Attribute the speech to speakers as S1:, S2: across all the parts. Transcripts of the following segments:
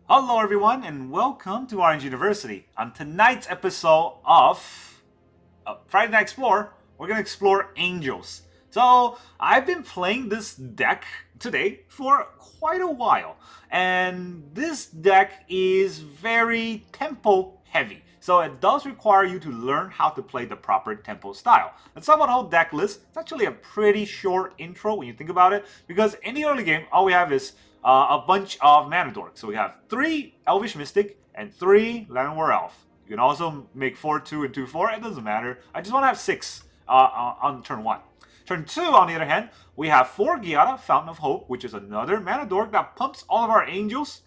S1: Hello everyone and welcome to Orange University. On tonight's episode of Friday Night Explore, we're going to explore Angels. So I've been playing this deck today for quite a while, and this deck is very tempo heavy. So it does require you to learn how to play the proper tempo style. Let's talk about the whole deck list. It's actually a pretty short intro when you think about it, because in the early game, all we have is a bunch of mana dorks. So we have 3 Elvish Mystic and 3 Llanowar Elves. You can also make 4-2 and 2-4. It doesn't matter. I just want to have 6 on turn 1. Turn 2, on the other hand, we have 4 Giada, Fountain of Hope, which is another mana dork that pumps all of our angels.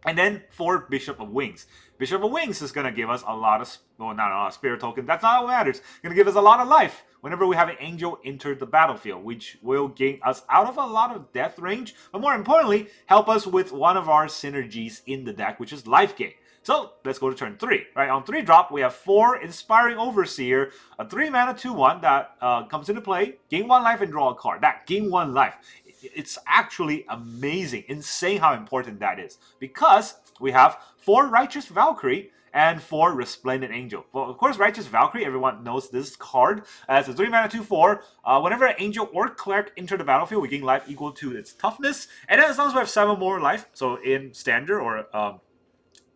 S1: And then 4 Bishop of Wings. Bishop of Wings is going to give us a lot of, well, not a lot of spirit tokens. That's not what matters. It's going to give us a lot of life whenever we have an angel enter the battlefield, which will gain us out of a lot of death range, but more importantly, help us with one of our synergies in the deck, which is life gain. So let's go to turn 3. Right, on 3 drop, we have 4 Inspiring Overseer, a 3 mana 2/1 that comes into play, gain 1 life and draw a card. That gain 1 life. It's actually amazing, insane how important that is, because we have 4 Righteous Valkyrie and 4 Resplendent Angel. Well, of course, Righteous Valkyrie, everyone knows this card. It's a 3 mana 2/4. Whenever an angel or cleric enter the battlefield, we gain life equal to its toughness. And then as long as we have 7 more life, so in standard or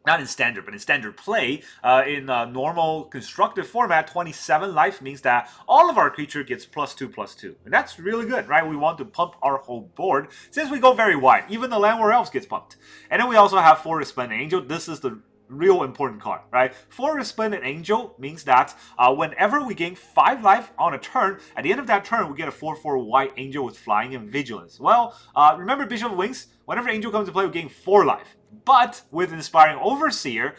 S1: not in standard, but in standard play, in normal constructive format, 27 life means that all of our creature gets +2/+2. And that's really good, right? We want to pump our whole board since we go very wide. Even the Llanowar Elves gets pumped. And then we also have 4 Resplendent Angel. This is the real important card, right? 4 Resplendent Angel means that whenever we gain 5 life on a turn, at the end of that turn, we get a 4/4 white angel with flying and vigilance. Well, remember Bishop of Wings? Whenever angel comes to play, we gain 4 life. But with Inspiring Overseer,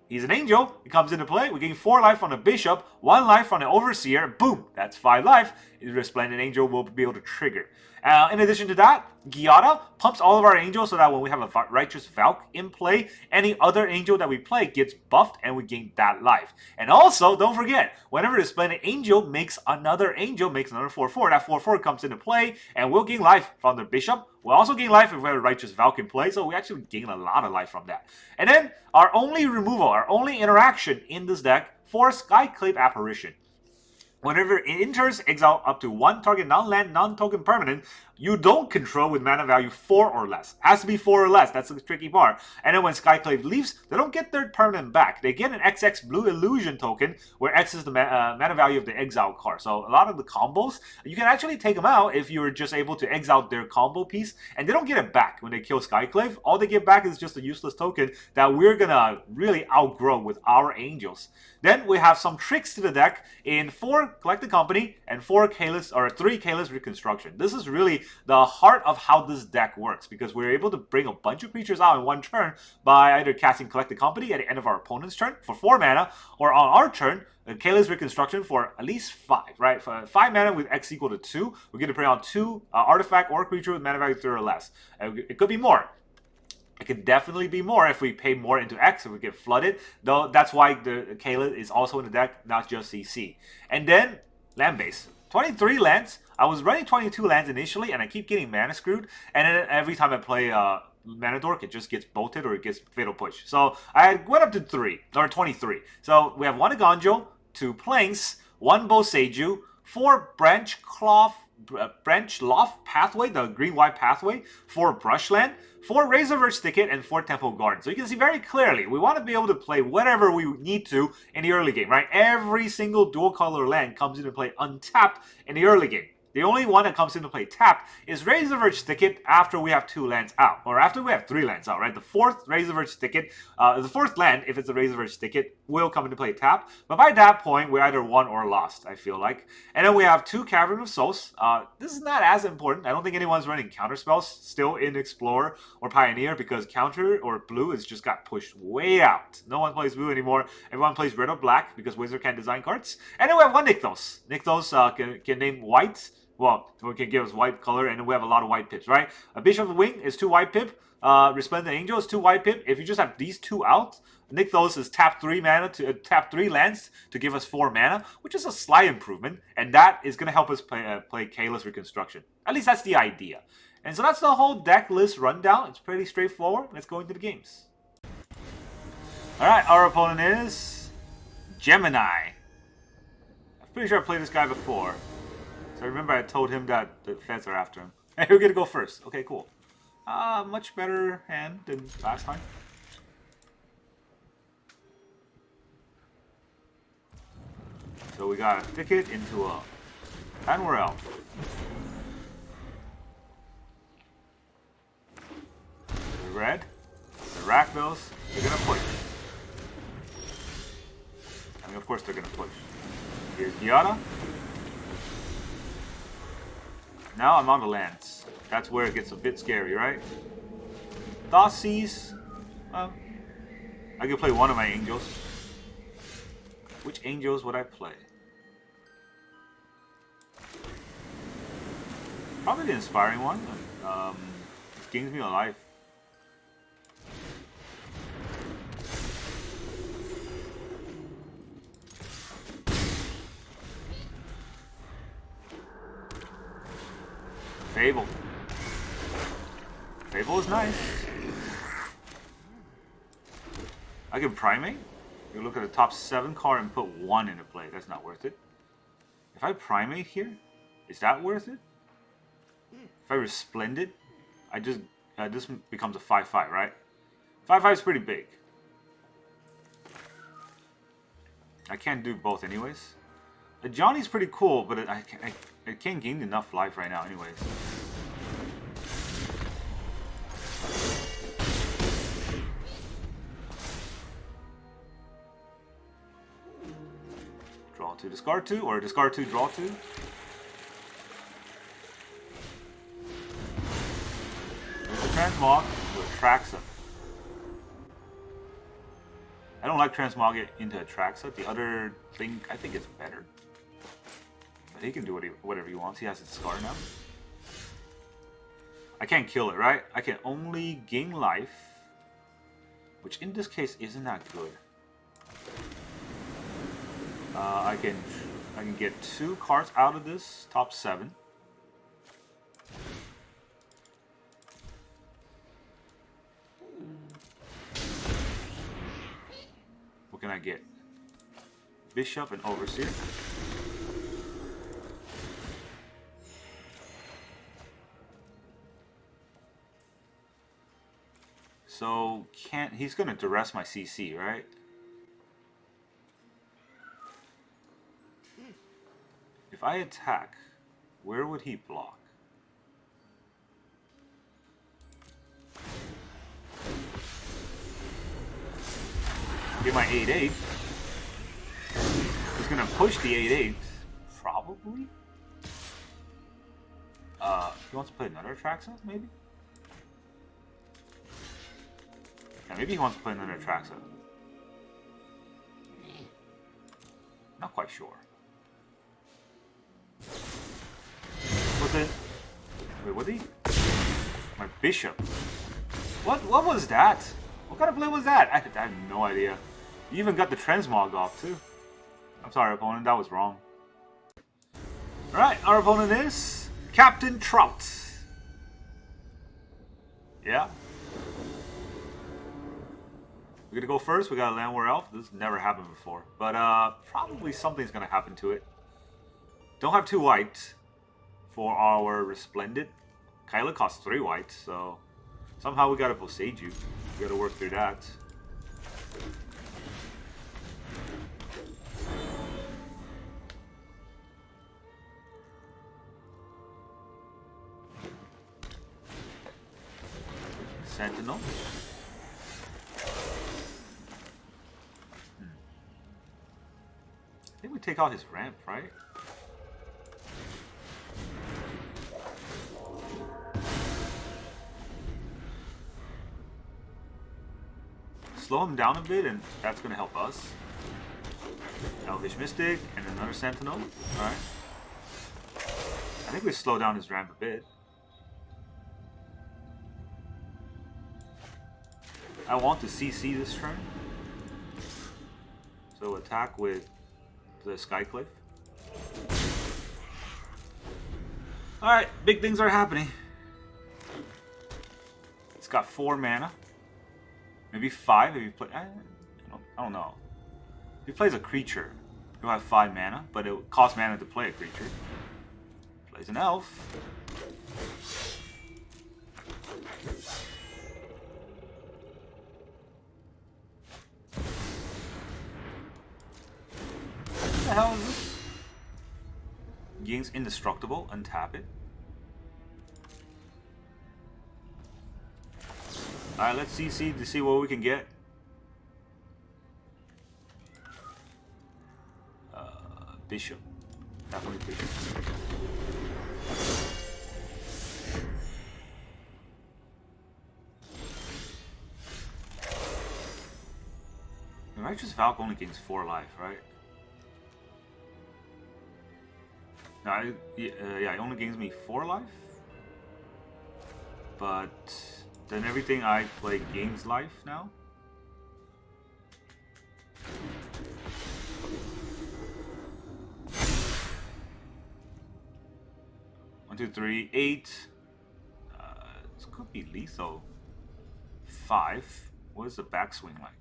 S1: he's an angel, he comes into play, we gain 4 life on a bishop, 1 life on an overseer, boom, that's 5 life. The Resplendent Angel will be able to trigger. In addition to that, Giada pumps all of our angels so that when we have a Righteous Valk in play, any other angel that we play gets buffed and we gain that life. And also, don't forget, whenever the Resplendent Angel makes another 4/4, that 4/4 comes into play and we'll gain life from the bishop. We'll also gain life if we have a Righteous Valk in play, so we actually gain a lot of life from that. And then, our only removal, our only interaction in this deck, for Skyclave Apparition. Whenever it enters, exile up to 1 target non-land, non-token permanent you don't control with mana value 4 or less. Has to be 4 or less, that's the tricky part. And then when Skyclave leaves, they don't get their permanent back. They get an XX blue illusion token, where X is the mana value of the exile card. So a lot of the combos, you can actually take them out if you're just able to exile their combo piece, and they don't get it back when they kill Skyclave. All they get back is just a useless token that we're gonna really outgrow with our angels. Then we have some tricks to the deck in 4 Collect the Company and 3 Kayla's Reconstruction. This is really the heart of how this deck works, because we're able to bring a bunch of creatures out in one turn by either casting Collect the Company at the end of our opponent's turn for 4 mana, or on our turn, Kayla's Reconstruction for at least 5, right? For 5 mana with X equal to 2, we get to bring out 2 artifact or creature with mana value 3 or less. It could be more. It can definitely be more if we pay more into X, if we get flooded. Though that's why the Kayla is also in the deck, not just CC. And then land base. 23 lands. I was running 22 lands initially, and I keep getting mana screwed. And then every time I play Mana Dork, it just gets bolted or it gets Fatal Push. So I went up to 23. So we have 1 Eiganjo, 2 Planks, 1 Boseiju, 4 Branchloft Pathway, the green-white pathway, 4 Brushland, 4 Razorverge Thicket, and 4 Temple Garden. So you can see very clearly, we want to be able to play whatever we need to in the early game, right? Every single dual-color land comes into play untapped in the early game. The only one that comes into play tapped is Razorverge Thicket after we have 2 lands out, or after we have 3 lands out, right? The 4th Razorverge Thicket, the 4th land, if it's a Razorverge Thicket, will come into play tapped. But by that point, we're either won or lost, I feel like. And then we have 2 Cavern of Souls. This is not as important. I don't think anyone's running counter spells still in Explorer or Pioneer, because counter or blue has just got pushed way out. No one plays blue anymore. Everyone plays red or black because Wizard can't design cards. And then we have 1 Nykthos. Nykthos can name white. Well, it can give us white color, and then we have a lot of white pips, right? A Bishop of Wing is 2 white pip. Resplendent Angel is 2 white pip. If you just have these 2 out, Nykthos is tap 3 mana to tap 3 lands to give us 4 mana, which is a slight improvement, and that is going to help us play Kayla's Reconstruction. At least that's the idea. And so that's the whole deck list rundown. It's pretty straightforward. Let's go into the games. Alright, our opponent is Gemini. I'm pretty sure I played this guy before. So I remember I told him that the feds are after him. Hey, we're gonna go first. Okay, cool. Much better hand than last time. So we got a Thicket into a Llanowar Elves. The red, the Rakdos, they're gonna push. I mean, of course they're gonna push. Here's Giada. Now I'm on the lands. That's where it gets a bit scary, right? Thoughtseize. Well, I could play one of my angels. Which angels would I play? Probably the inspiring one. It gains me a life. Fable. Fable is nice. I can primate. You look at the top 7 card and put 1 into play. That's not worth it. If I primate here, is that worth it? If I Resplendent, I just this becomes a 5/5, right? 5/5 is pretty big. I can't do both anyways. Johnny's pretty cool, but I can't gain enough life right now anyways. Draw 2, discard 2, or discard 2, draw 2. There's a transmog with Traxa. I don't like transmog it into Atraxa. The other thing I think is better. But he can do whatever he wants. He has his scar now. I can't kill it, right? I can only gain life, which in this case isn't that good. I can get 2 cards out of this top 7. What can I get? Bishop and Overseer. So he's gonna duress my CC, right? If I attack, where would he block? Get my 8/8. He's gonna push the 8/8, probably. He wants to play another Atraxa, maybe? Yeah, maybe he wants to play another Atraxa. Not quite sure. What's it? Wait, what did he? My Bishop. What was that? What kind of play was that? I have no idea. You even got the transmog off too. I'm sorry, opponent, that was wrong. Alright, our opponent is Captain Trout. Yeah. We're gonna go first. We got a Llanowar Elf. This never happened before. But probably something's gonna happen to it. Don't have 2 white for our Resplendent. Kayla costs 3 white, so somehow we got a Boseiju. We gotta work through that. Sentinel. I think we take out his ramp, right? Slow him down a bit, and that's going to help us. Elvish Mystic, and another Sentinel. Alright. I think we slow down his ramp a bit. I want to CC this turn. So attack with the Skycliff. Alright, big things are happening. It's got 4 mana. Maybe 5 if you play. I don't know. If he plays a creature, he'll have 5 mana, but it would cost mana to play a creature. Plays an elf. What the hell is this? Gains indestructible, untap it. Alright, let's see to see what we can get. Bishop. Definitely bishop. The Righteous Valkyrie only gains 4 life, right? No, yeah, it only gains me 4 life. But then everything I play gains life now. One, 2, 3, 8. This could be lethal. 5. What is the backswing like?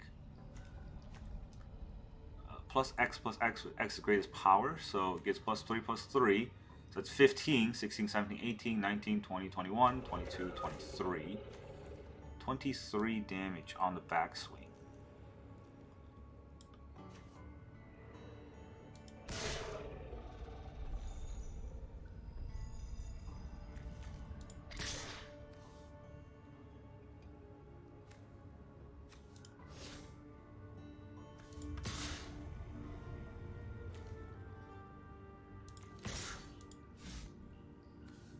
S1: Plus X with X is the greatest power, so it gets +3, +3. So it's 15, 16, 17, 18, 19, 20, 21, 22, 23. 23 damage on the backswing.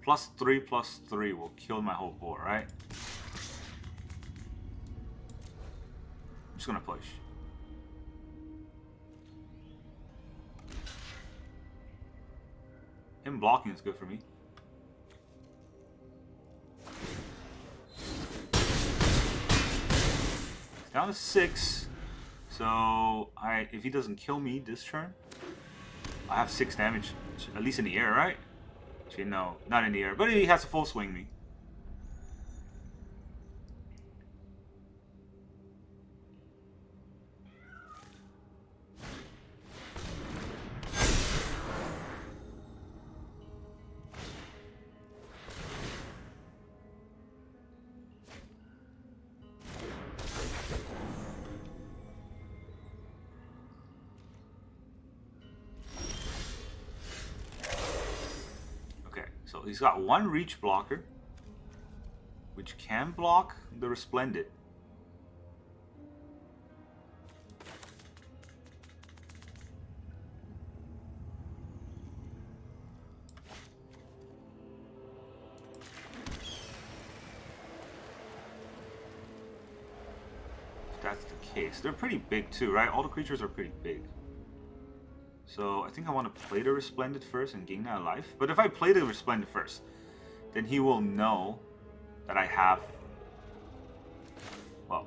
S1: +3, +3 will kill my whole board, right? I'm just gonna push. Him blocking is good for me. It's down to 6. So if he doesn't kill me this turn, I have 6 damage, at least in the air, right? Actually, no, not in the air, but he has to full swing me. So he's got 1 reach blocker, which can block the Resplendent. If that's the case. They're pretty big too, right? All the creatures are pretty big. So I think I want to play the Resplendent first and gain that life. But if I play the Resplendent first, then he will know that I have... Well...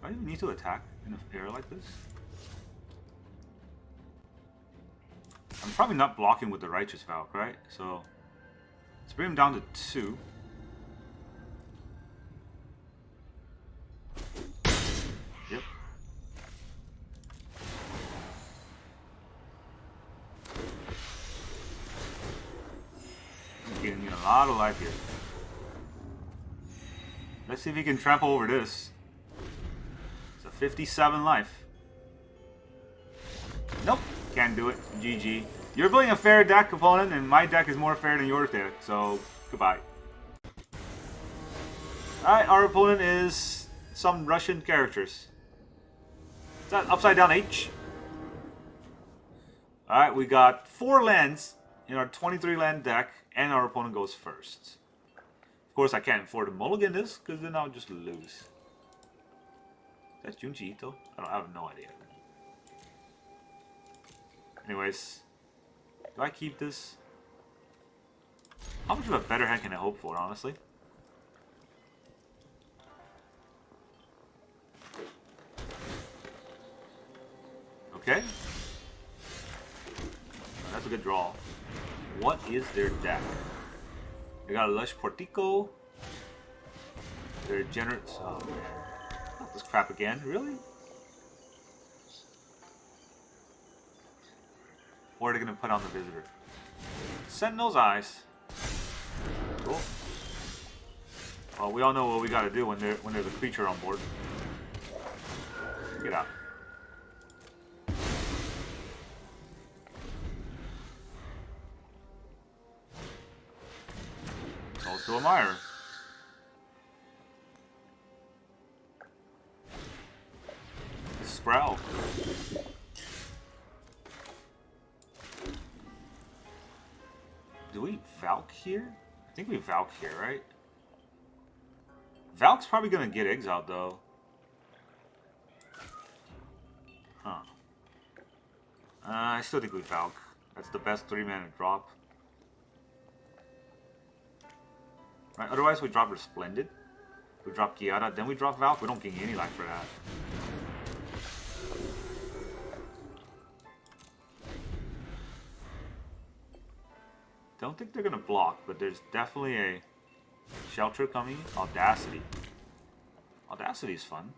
S1: Do I even need to attack in an air like this? I'm probably not blocking with the Righteous Valkyrie, right? So let's bring him down to 2. Yep. I'm getting a lot of life here. Let's see if he can trample over this. 57 life. Nope, can't do it. GG. You're playing a fair deck, opponent, and my deck is more fair than your deck, so goodbye. Alright, our opponent is some Russian characters. Is that upside down H? Alright, we got 4 lands in our 23 land deck, and our opponent goes first. Of course, I can't afford to mulligan this, because then I'll just lose. That's Junji Ito? I have no idea. Anyways, do I keep this? How much of a better hand can I hope for, honestly? Okay. That's a good draw. What is their deck? They got a Lush Portico. They're Degenerate. Oh man. Not this crap again. Really? Or are they going to put on the Visitor? Sentinel's Eyes. Cool. Well, we all know what we got to do when there's a creature on board. Get out. Also a Mire. Sprout. Do we Valk here? I think we Valk here, right? Valk's probably gonna get exiled though. Huh. I still think we Valk. That's the best 3-mana drop. Right, otherwise we drop Resplendent. We drop Giada, then we drop Valk. We don't gain any life for that. Don't think they're gonna block, but there's definitely a Shelter coming. Audacity. Audacity is fun.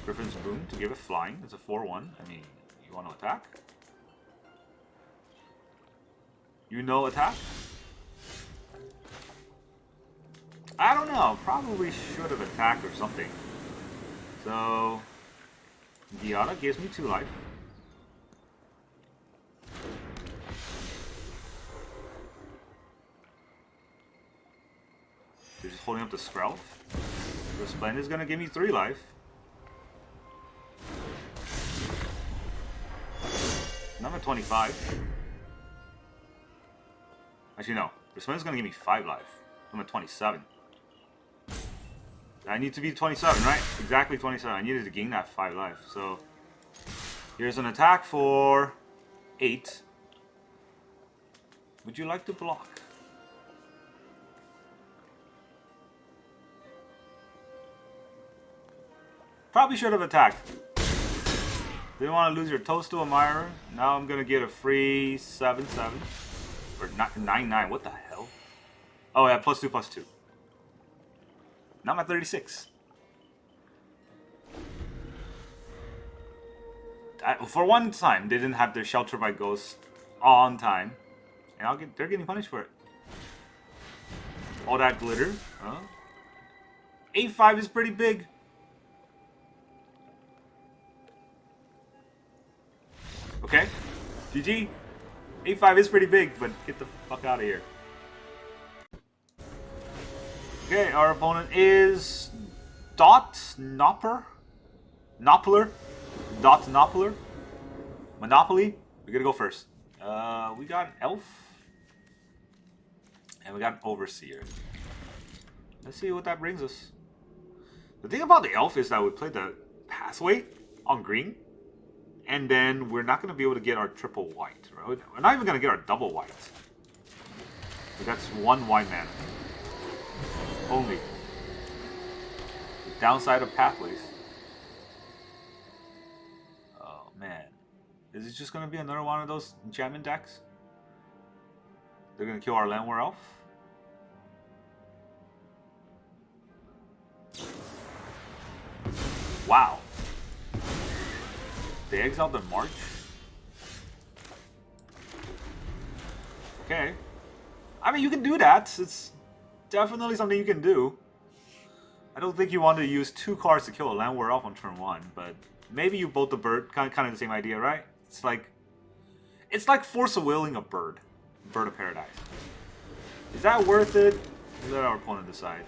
S1: Griffin's Boom to give it flying. It's a 4-1. I mean, you want to attack? You know attack? I don't know. Probably should have attacked or something. So, Giada gives me 2 life. They're just holding up the Sprout. Resplendent is going to give me 3 life. And I'm at 25. Actually, no. Resplendent is going to give me 5 life. I'm at 27. I need to be 27, right? Exactly 27. I needed to gain that 5 life. So, here's an attack for 8. Would you like to block? Probably should have attacked. Didn't want to lose your toast to a Mire. Now I'm going to get a free 7/7. Or 9/9. What the hell? Oh yeah, +2/+2. Now I'm at 36. For one time, they didn't have their Shelter by Ghost on time. And they're getting punished for it. All that glitter. Huh? 8/5 is pretty big. Okay, GG. 8/5 is pretty big, but get the fuck out of here. Okay, our opponent is Noppler. Monopoly. We're gonna go first. We got an Elf. And we got an Overseer. Let's see what that brings us. The thing about the Elf is that we played the Pathway on green. And then we're not going to be able to get our triple white. Right? We're not even going to get our double white. So that's 1 white mana. Only. The downside of Pathways. Oh man. Is it just going to be another one of those enchantment decks? They're going to kill our Llanowar Elf? Wow. They exiled the March? Okay. I mean, you can do that. It's definitely something you can do. I don't think you want to use 2 cards to kill a Llanowar Elf on turn 1, but maybe you bolt the bird. Kind of the same idea, right? It's like Force of Willing a bird. Bird of Paradise. Is that worth it? Let our opponent decide.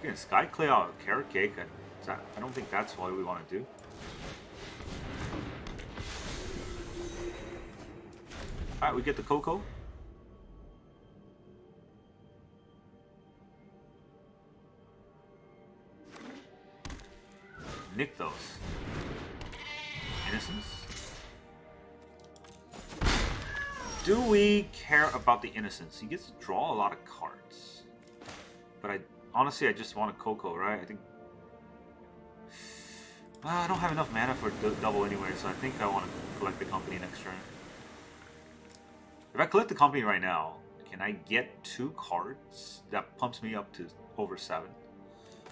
S1: Again, Skyclay out a Carrot Cake. I don't think that's what we want to do. Alright, we get the Coco. Nykthos. Innocence. do we care about the Innocence? He gets to draw a lot of cards. But honestly, I just want a Coco, right? I think... Well, I don't have enough mana for double anyway, so I think I want to collect the Company next turn. If I collect the Company right now, can I get 2 cards? That pumps me up to over 7.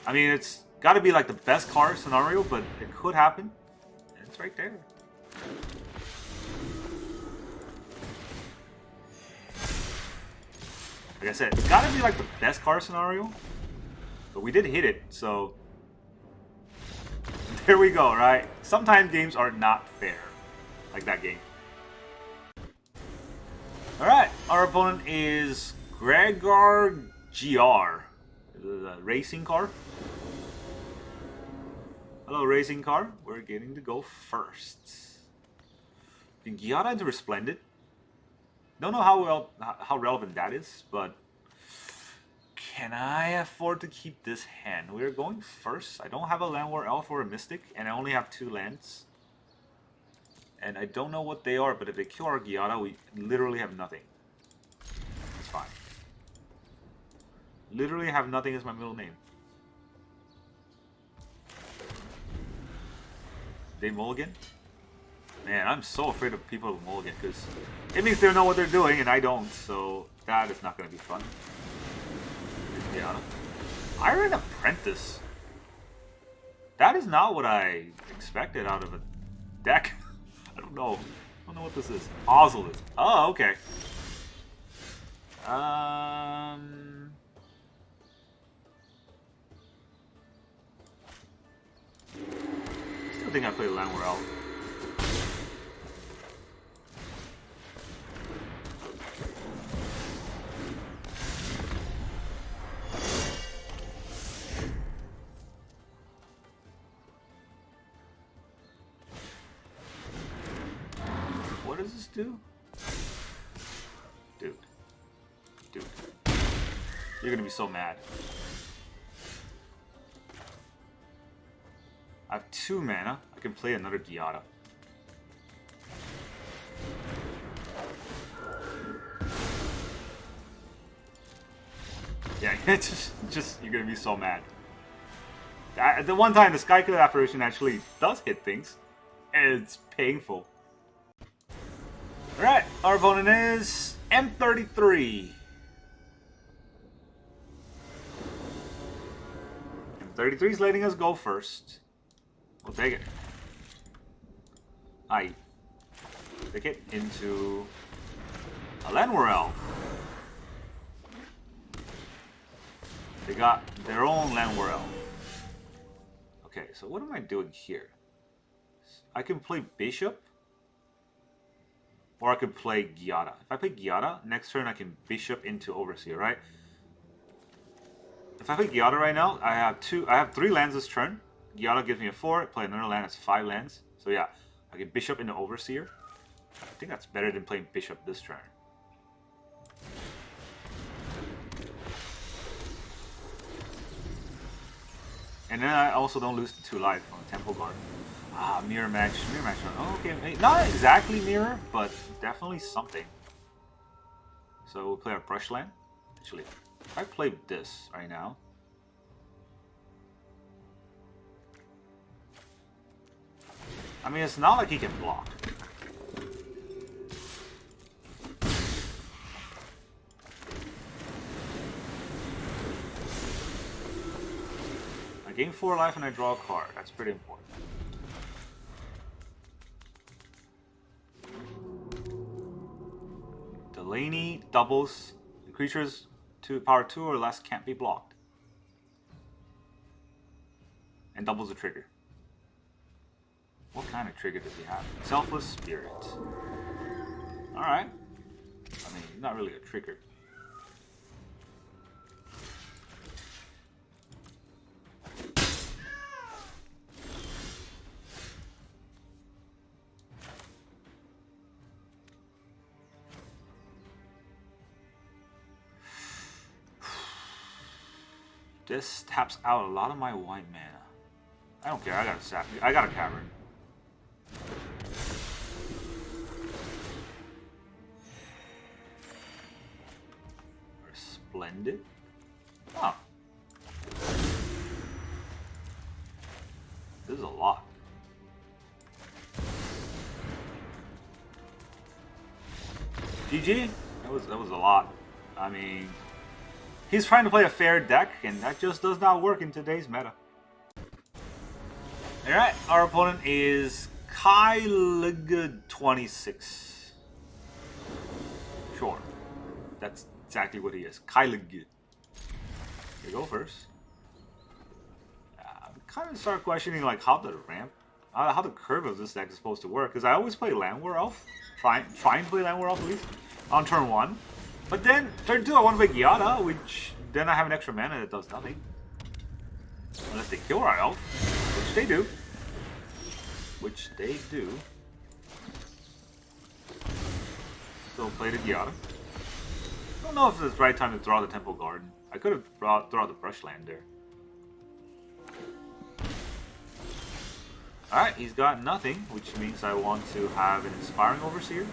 S1: I mean, it's got to be like the best card scenario, but it could happen. And it's right there. Like I said, it's got to be like the best card scenario. But we did hit it, so... There we go, right? Sometimes games are not fair. Like that game. Alright, our opponent is Gregor GR. The racing car. Hello, racing car. We're getting to go first. In Giada into Resplendent. Don't know how relevant that is, but can I afford to keep this hand? We're going first. I don't have a Llanowar Elf or a Mystic, and I only have 2 lands. And I don't know what they are, but if they kill our Giada, we literally have nothing. It's fine. Literally have nothing as my middle name. They mulligan? Man, I'm so afraid of people who mulligan, because it means they know what they're doing, and I don't, so that is not going to be fun. Giada. Iron Apprentice. That is not what I expected out of a deck. I don't know. I don't know what this is. Ozzel is. Oh, okay. Still think I play Llanowar Elves. What does this do? Dude. You're gonna be so mad. I have 2 mana. I can play another Giada. Yeah, it's just you're gonna be so mad. The one time the Skyclad Apparition actually does hit things, it's painful. Alright, our opponent is M33. M33 is letting us go first. We'll take it. I take it into a Llanowar Elf. They got their own Llanowar Elf. Okay, so what am I doing here? I can play Bishop. Or I could play Giada. If I play Giada, next turn I can Bishop into Overseer, right? If I play Giada right now, I have 3 lands this turn. Giada gives me a 4, I play another land, that's 5 lands. So yeah, I can Bishop into Overseer. I think that's better than playing Bishop this turn. And then I also don't lose the 2 life on the Temple Guard. Ah, mirror match. Oh, okay, not exactly mirror, but definitely something. So we'll play our Brushland. Actually, if I play this right now, I mean, it's not like he can block. I gain 4 life and I draw a card. That's pretty important. Delaney doubles. The creatures to power 2 or less can't be blocked. And doubles the trigger. What kind of trigger does he have? Selfless Spirit. Alright. I mean, not really a trigger. This taps out a lot of my white mana. I don't care, I got a Cavern. Resplendent? Oh. This is a lot. GG? That was a lot. I mean, he's trying to play a fair deck, and that just does not work in today's meta. Alright, our opponent is Kayla 26. Sure. That's exactly what he is. Kayla. You go first. Kind of start questioning like how the ramp, how the curve of this deck is supposed to work. Because I always play Llanowar Elf, trying to play Llanowar Elf at least on turn 1. But then turn 2 I want to play Giada, which then I have an extra mana that does nothing. Unless they kill our elf, which they do. So play the Giada. I don't know if it's the right time to draw the Temple Garden. I could have drawn the Brushland there. Alright, he's got nothing, which means I want to have an Inspiring Overseer.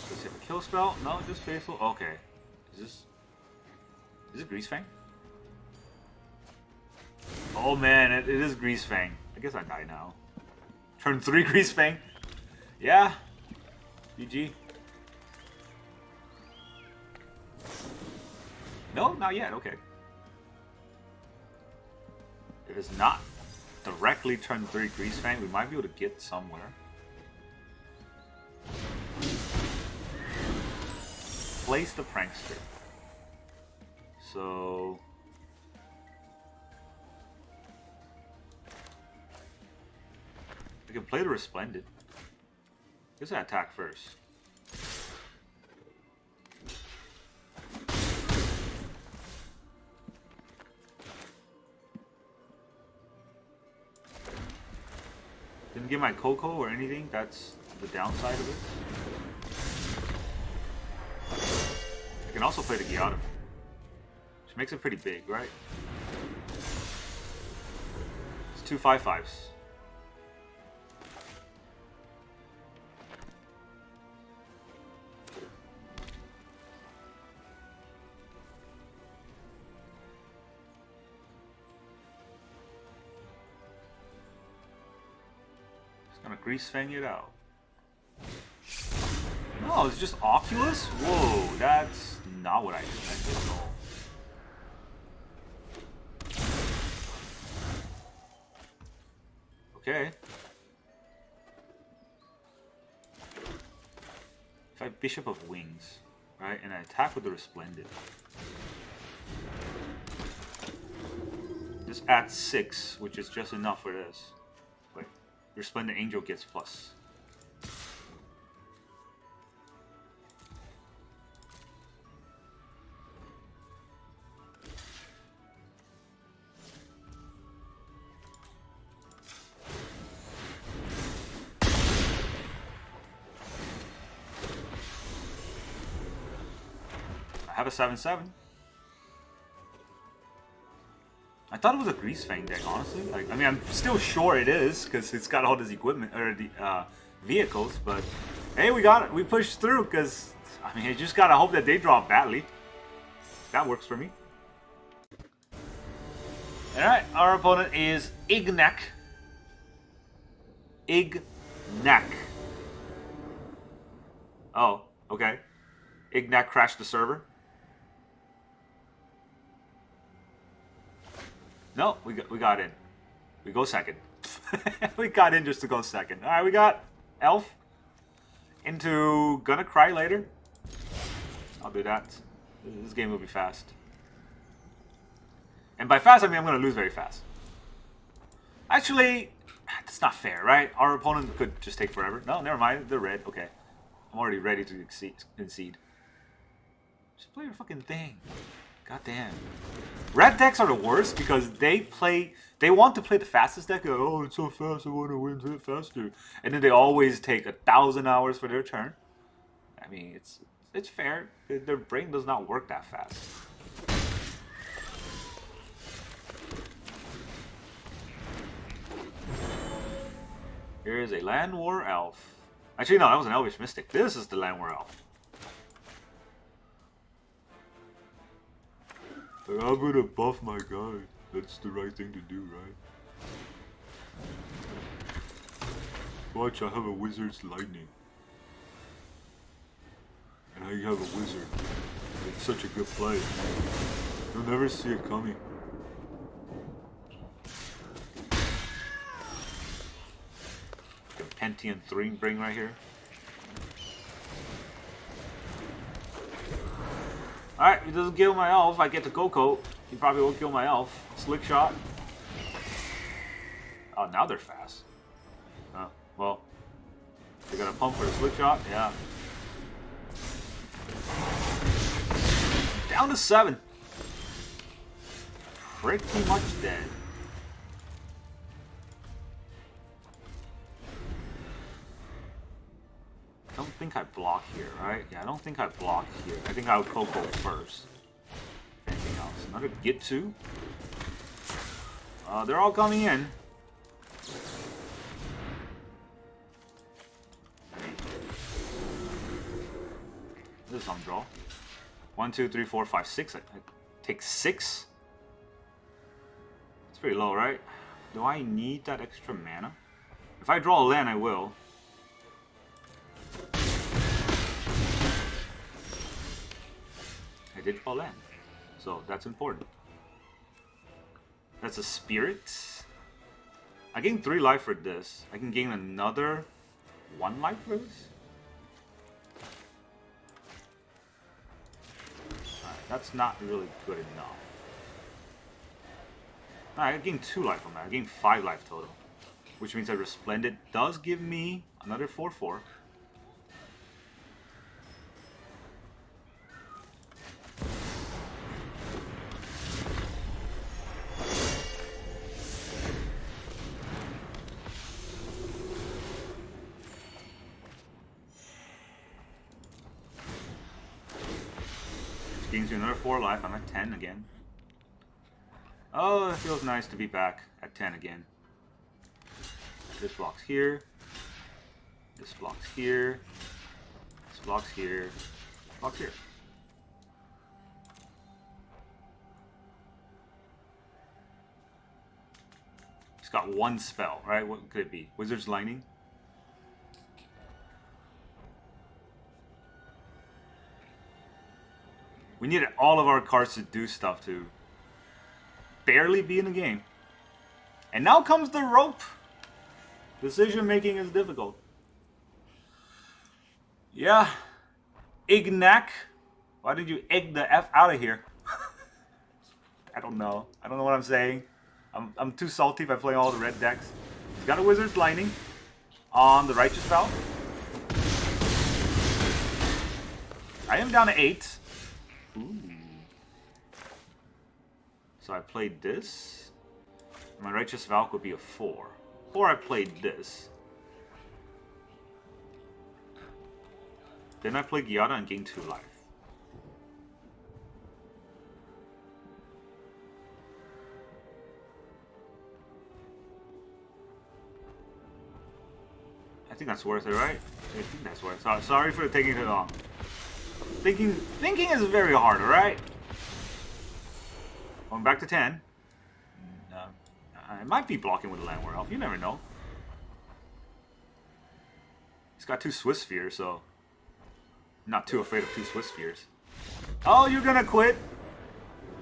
S1: Does he have a kill spell? No, just Faithful. Okay. Is it Greasefang? Oh man, it is Greasefang. I guess I die now. Turn 3 Greasefang. Yeah. GG. No, not yet. Okay. If it's not directly turn 3 Greasefang, we might be able to get somewhere. Place the Prankster. So... I can play the Resplendent. I guess I attack first. Didn't get my Coco or anything. That's the downside of it. I can also play the Giada, which makes it pretty big, right? It's 2 5/5s. Greasefang it out. No, it's just Oculus? Whoa, that's not what I expected at all. Okay. If I have Bishop of Wings, right, and I attack with the Resplendent. This adds 6, which is just enough for this. Resplendent Angel gets plus. I have a 7/7. I thought it was a Greasefang deck, honestly. Like, I mean, I'm still sure it is because it's got all this equipment or the vehicles. But hey, we got it. We pushed through because I mean, you just gotta hope that they draw badly. That works for me. All right, our opponent is Ignak. Oh, okay. Ignak crashed the server. No, we got in. We go second. We got in just to go second. Alright, we got Elf into Gonna Cry later. I'll do that. This game will be fast. And by fast, I mean I'm going to lose very fast. Actually, that's not fair, right? Our opponent could just take forever. No, never mind. They're red. Okay. I'm already ready to concede. Just play your fucking thing. God damn. Red decks are the worst because they want to play the fastest deck. Oh, it's so fast, I want to win it faster. And then they always take 1,000 hours for their turn. I mean, it's fair. Their brain does not work that fast. Here is a Llanowar Elf. Actually, no, that was an Elvish Mystic. This is the Llanowar Elf. I'm gonna buff my guy. That's the right thing to do, right? Watch, I have a Wizard's Lightning. And I have a Wizard. It's such a good play. You'll never see it coming. Pentian 3 bring right here. Alright, he doesn't kill my elf. I get the Coco. He probably won't kill my elf. Slick shot. Oh, now they're fast. Well, they got a pump for the slick shot? Yeah. Down to 7. Pretty much dead. I don't think I block here, right? Yeah, I don't think I block here. I think I would Coco first. Anything else? Another get to. They're all coming in. This is some draw. 1, 2, 3, 4, 5, 6. I take 6. It's pretty low, right? Do I need that extra mana? If I draw a land, I will. I did draw land, so that's important. That's a spirit. I gain 3 life for this. I can gain another 1 life for this. Alright, that's not really good enough. Alright, I gained 2 life from that. I gained 5 life total. Which means that Resplendent does give me another 4/4. Gains me another 4 life. I'm at 10 again. Oh, it feels nice to be back at 10 again. This blocks here. This blocks here. This blocks here. Blocks here. It's got 1 spell, right? What could it be? Wizard's Lightning? We needed all of our cards to do stuff to barely be in the game. And now comes the rope. Decision making is difficult. Yeah. Ignac. Why did you egg the F out of here? I don't know. I don't know what I'm saying. I'm too salty if I play all the red decks. He's got a Wizard's Lightning on the Righteous Valkyrie. I am down to 8. Ooh. So I played this. My Righteous Valkyrie would be a 4. Or I played this. Then I played Giada and gained 2 life. I think that's worth it, right? I think that's worth it. Sorry for taking too long. Thinking is very hard, alright? Going back to 10. I might be blocking with the Llanowar Elf. You never know. He's got 2 Swiss Spheres, so I'm not too afraid of 2 Swiss Spheres. Oh, you're gonna quit?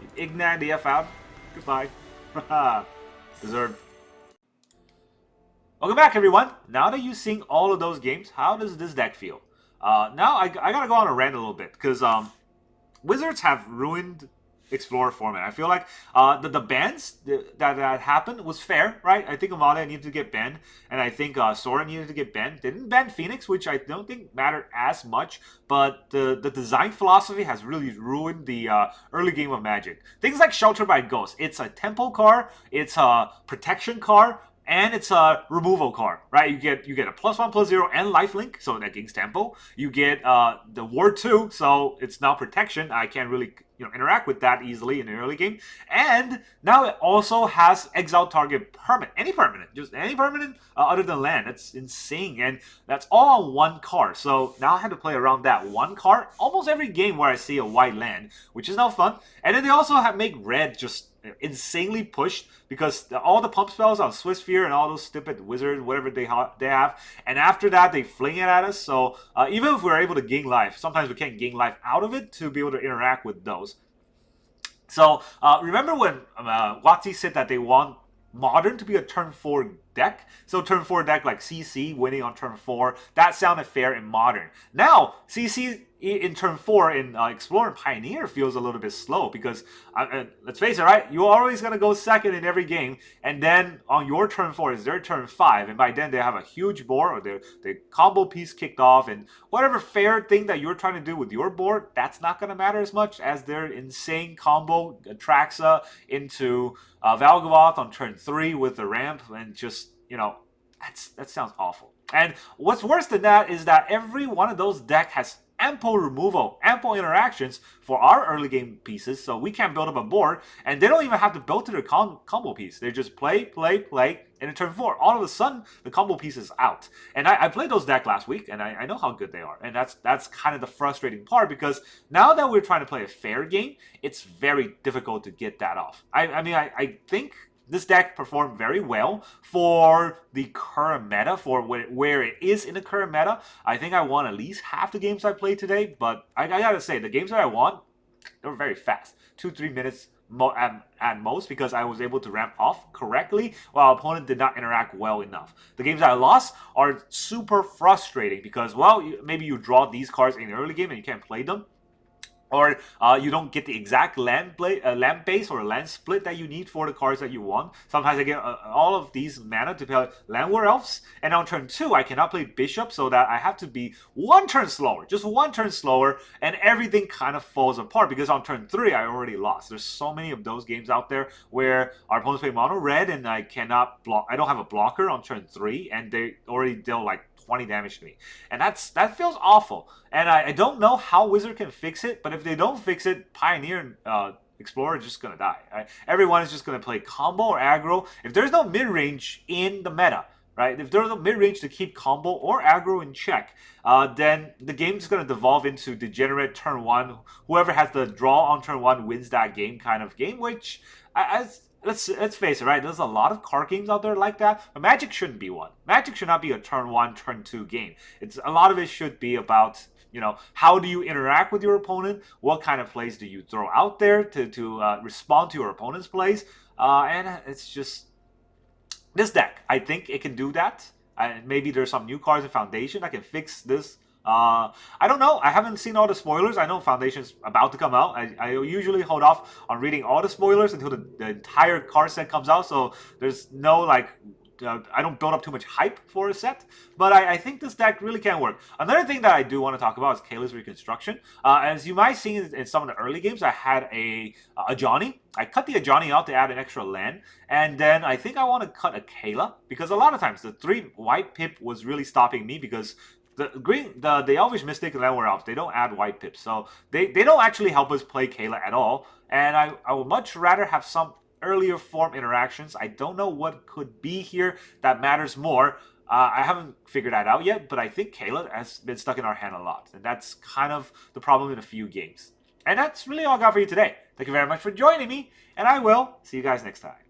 S1: You ignite the F out. Goodbye. Haha. Deserved. Welcome back, everyone. Now that you've seen all of those games, how does this deck feel? Now I gotta go on a rant a little bit because Wizards have ruined Explorer format. I feel like the bans that happened was fair, right? I think Amada needed to get banned, and I think Sora needed to get banned. They didn't ban Phoenix, which I don't think mattered as much, but the design philosophy has really ruined the early game of Magic. Things like Shelter by Ghost. It's a tempo card, it's a protection card, and it's a removal card, right? You get a +1/+0 and lifelink, so that gains tempo. You get the Ward 2, so it's now protection. I can't really interact with that easily in the early game. And now it also has exile target permanent, just any permanent other than land. That's insane, and that's all on one card. So now I have to play around that one card almost every game where I see a white land, which is now fun. And then they also make red just insanely pushed because all the pump spells on Swiss Sphere and all those stupid wizards, whatever they have, and after that they fling it at us. So even if we're able to gain life, sometimes we can't gain life out of it to be able to interact with those. So remember when Watsi said that they want Modern to be a turn 4 deck? So turn 4 deck like CC winning on turn 4, that sounded fair in Modern. Now CC in turn 4 in Explorer and Pioneer feels a little bit slow because let's face it, right? You're always going to go second in every game, and then on your turn 4 is their turn 5, and by then they have a huge board or their combo piece kicked off, and whatever fair thing that you're trying to do with your board, that's not going to matter as much as their insane combo Traxa into Valgavoth on turn 3 with the ramp, and just, that sounds awful. And what's worse than that is that every one of those decks has ample removal, ample interactions for our early game pieces, so we can't build up a board, and they don't even have to build to their combo piece. They just play, and in turn 4, all of a sudden, the combo piece is out. And I played those decks last week, and I know how good they are, and that's kind of the frustrating part, because now that we're trying to play a fair game, it's very difficult to get that off. I think this deck performed very well for the current meta, for where it is in the current meta. I think I won at least half the games I played today, but I gotta say, the games that I won, they were very fast. 2-3 minutes at most, because I was able to ramp off correctly while opponent did not interact well enough. The games I lost are super frustrating because, well, maybe you draw these cards in the early game and you can't play them, or you don't get the exact land base or land split that you need for the cards that you want. Sometimes I get all of these mana to play Llanowar Elves, and on turn 2 I cannot play Bishop, so that I have to be one turn slower, just one turn slower, and everything kind of falls apart because on turn 3 I already lost. There's so many of those games out there where our opponents play mono red and I cannot block. I don't have a blocker on turn 3, and they already deal like 20 damage to me, and that feels awful. And I don't know how Wizard can fix it, but if they don't fix it, Pioneer and Explorer is just gonna die. Right? Everyone is just gonna play combo or aggro. If there's no mid-range in the meta, right? If there's no mid-range to keep combo or aggro in check, then the game is going to devolve into degenerate turn 1. Whoever has the draw on turn 1 wins that game kind of game, which, let's face it, right? There's a lot of card games out there like that, but Magic shouldn't be one. Magic should not be a turn 1, turn 2 game. A lot of it should be about, how do you interact with your opponent? What kind of plays do you throw out there to respond to your opponent's plays? And it's just, this deck, I think it can do that. Maybe there's some new cards in Foundation that can fix this. I don't know. I haven't seen all the spoilers. I know Foundation's about to come out. I usually hold off on reading all the spoilers until the entire card set comes out, so there's no, I don't build up too much hype for a set, but I think this deck really can work. Another thing that I do want to talk about is Kayla's Reconstruction. As you might see in some of the early games, I had a Ajani. I cut the Ajani out to add an extra land, and then I think I want to cut a Kayla, because a lot of times the 3 white pip was really stopping me, because the Elvish Mystic and Llanowar Elves, they don't add white pips, so they don't actually help us play Kayla at all, and I would much rather have some earlier form interactions. I don't know what could be here that matters more. I haven't figured that out yet, but I think Kayla has been stuck in our hand a lot, and that's kind of the problem in a few games. And that's really all I got for you today. Thank you very much for joining me, and I will see you guys next time.